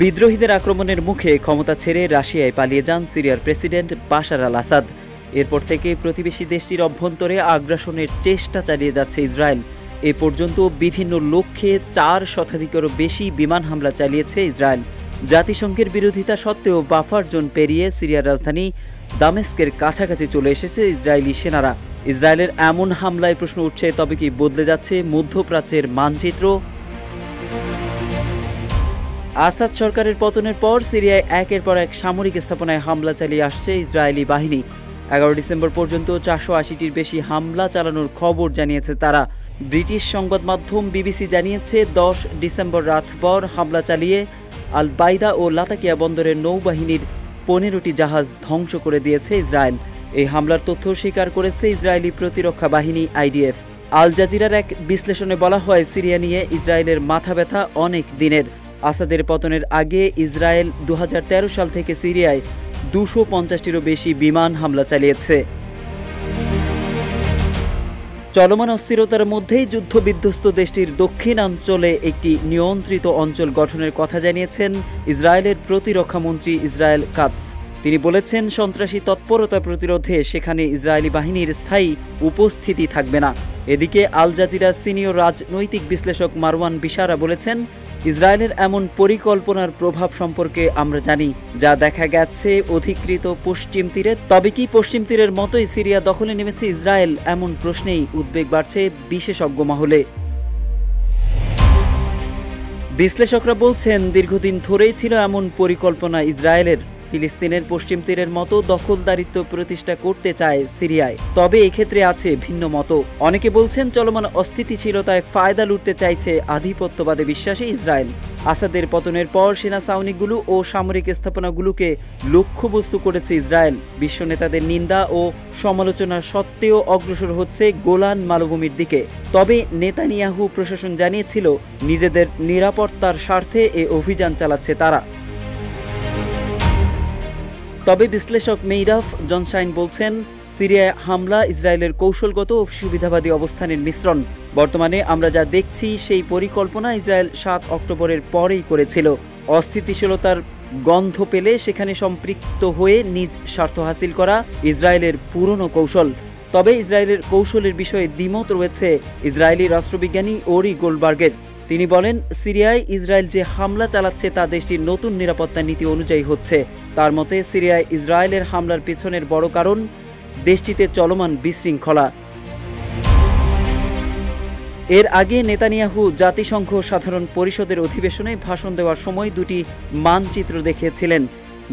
বিদ্রোহীদের আক্রমণের মুখে ক্ষমতা ছেড়ে রাশিয়ায় পালিয়ে যান সিরিয়ার প্রেসিডেন্ট বাশার আল আসাদ। এরপর থেকে প্রতিবেশী দেশটির অভ্যন্তরে আগ্রাসনের চেষ্টা চালিয়ে যাচ্ছে ইসরায়েল। এ পর্যন্ত বিভিন্ন লক্ষ্যে 4 শতাধিকেরও বেশি বিমান হামলা চালিয়েছে ইসরায়েল। জাতিসংঘের বিরোধিতা সত্ত্বেও বাফার জোন পেরিয়ে সিরিয়ার রাজধানী দামেস্কের কাছাকাছি চলে এসেছে ইসরায়েলি সেনারা। ইসরায়েলের এমন হামলায় প্রশ্ন উঠছে, তবে কি বদলে যাচ্ছে মধ্যপ্রাচ্যের মানচিত্র? আসাদ সরকারের পতনের পর সিরিয়ায় একের পর এক সামরিক স্থাপনায় হামলা চালিয়ে আসছে ইসরায়েলি বাহিনী। 11 ডিসেম্বর পর্যন্ত 480টির বেশি হামলা চালানোর খবর জানিয়েছে তারা। ব্রিটিশ সংবাদ মাধ্যম বিবিসি জানিয়েছে 10 ডিসেম্বর রাতভর হামলা চালিয়ে আল বাইদা ও লাতাকিয়া বন্দরের নৌবাহিনীর 15টি জাহাজ ধ্বংস করে দিয়েছে ইসরায়েল। এই হামলার তথ্য স্বীকার করেছে ইসরায়েলি প্রতিরক্ষা বাহিনী আইডিএফ। আল জাজিরার এক বিশ্লেষণে বলা হয়, সিরিয়া নিয়ে ইসরায়েলের মাথা ব্যথা অনেক দিনের। আসাদের পতনের আগে ইসরায়েল 2013 সাল থেকে সিরিয়ায় 250টিরও বেশি বিমান হামলা চালিয়েছে। চলমান অস্থিরতার মধ্যেই যুদ্ধবিধ্বস্ত দেশটির দক্ষিণাঞ্চলে একটি নিয়ন্ত্রিত অঞ্চল গঠনের কথা জানিয়েছেন ইসরায়েলের প্রতিরক্ষা মন্ত্রী ইসরায়েল কাতস। তিনি বলেছেন, সন্ত্রাসী তৎপরতা প্রতিরোধে সেখানে ইসরায়েলি বাহিনীর স্থায়ী উপস্থিতি থাকবে না। এদিকে আল জাজিরার সিনিয়র রাজনৈতিক বিশ্লেষক মারওয়ান বিশারা বলেছেন, ইসরায়েলের এমন পরিকল্পনার প্রভাব সম্পর্কে আমরা জানি, যা দেখা গেছে অধিকৃত পশ্চিম তীরে। তবে কি পশ্চিম তীরের মতোই সিরিয়া দখলে নেমেছে ইসরায়েল? এমন প্রশ্নেই উদ্বেগ বাড়ছে বিশেষজ্ঞ মহলে। বিশ্লেষকরা বলছেন, দীর্ঘদিন ধরেই ছিল এমন পরিকল্পনা ইসরায়েলের। ফিলিস্তিনের পশ্চিম তীরের মতো দখলদারিত্ব প্রতিষ্ঠা করতে চায় সিরিয়ায়। তবে এক্ষেত্রে আছে ভিন্ন মত। অনেকে বলছেন, চলমান অস্থিতিশীলতায় ফায়দা লুটতে চাইছে আধিপত্যবাদে বিশ্বাসী ইসরায়েল। আসাদের পতনের পর সেনা ছাউনিগুলো ও সামরিক স্থাপনাগুলোকে লক্ষ্যবস্তু করেছে ইসরায়েল। বিশ্ব নেতাদের নিন্দা ও সমালোচনা সত্ত্বেও অগ্রসর হচ্ছে গোলান মালভূমির দিকে। তবে নেতানিয়াহু প্রশাসন জানিয়েছিল, নিজেদের নিরাপত্তার স্বার্থে এ অভিযান চালাচ্ছে তারা। তবে বিশ্লেষক মেইরাফ জনশাইন বলছেন, সিরিয়ায় হামলা ইসরায়েলের কৌশলগত ও সুবিধাবাদী অবস্থানের মিশ্রণ। বর্তমানে আমরা যা দেখছি সেই পরিকল্পনা ইসরায়েল 7 অক্টোবরের পরেই করেছিল। অস্থিতিশীলতার গন্ধ পেলে সেখানে সম্পৃক্ত হয়ে নিজ স্বার্থ হাসিল করা ইসরায়েলের পুরনো কৌশল। তবে ইসরায়েলের কৌশলের বিষয়ে দ্বিমত রয়েছে ইসরায়েলি রাষ্ট্রবিজ্ঞানী ওরি গোল্ডবার্গের। তিনি বলেন, সিরিয়ায় ইসরায়েল যে হামলা চালাচ্ছে তা দেশটির নতুন নিরাপত্তা নীতি অনুযায়ী হচ্ছে। তার মতে, সিরিয়ায় ইসরায়েলের হামলার পিছনের বড় কারণ দেশটিতে চলমান বিশৃঙ্খলা। এর আগে নেতানিয়াহু জাতিসংঘ সাধারণ পরিষদের অধিবেশনে ভাষণ দেওয়ার সময় 2টি মানচিত্র দেখিয়েছিলেন,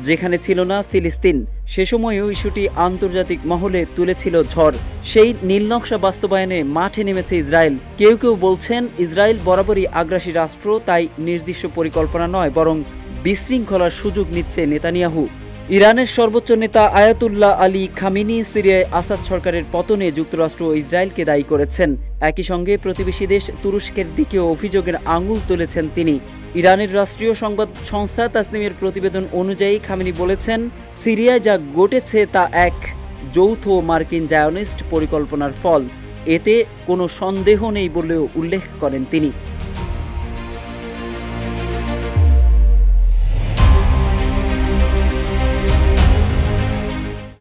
যেখানে ছিল না ফিলিস্তিন। সে সময়ও ইস্যুটি আন্তর্জাতিক মহলে তুলেছিল ঝড়। সেই নীলনকশা বাস্তবায়নে মাঠে নেমেছে ইসরায়েল। কেউ কেউ বলছেন, ইসরায়েল বরাবরই আগ্রাসী রাষ্ট্র, তাই নির্দিষ্ট পরিকল্পনা নয়, বরং বিশৃঙ্খলার সুযোগ নিচ্ছে নেতানিয়াহু। ইরানের সর্বোচ্চ নেতা আয়াতুল্লাহ আলী খামেনি সিরিয়ায় আসাদ সরকারের পতনে যুক্তরাষ্ট্র ও ইসরায়েলকে দায়ী করেছেন। একই সঙ্গে প্রতিবেশী দেশ তুরস্কের দিকেও অভিযোগের আঙুল তুলেছেন তিনি। ইরানের রাষ্ট্রীয় সংবাদ সংস্থা তাসনিমের প্রতিবেদন অনুযায়ী খামেনি বলেছেন, সিরিয়ায় যা ঘটেছে তা এক যৌথ মার্কিন জায়নিস্ট পরিকল্পনার ফল। এতে কোনো সন্দেহ নেই বলেও উল্লেখ করেন তিনি।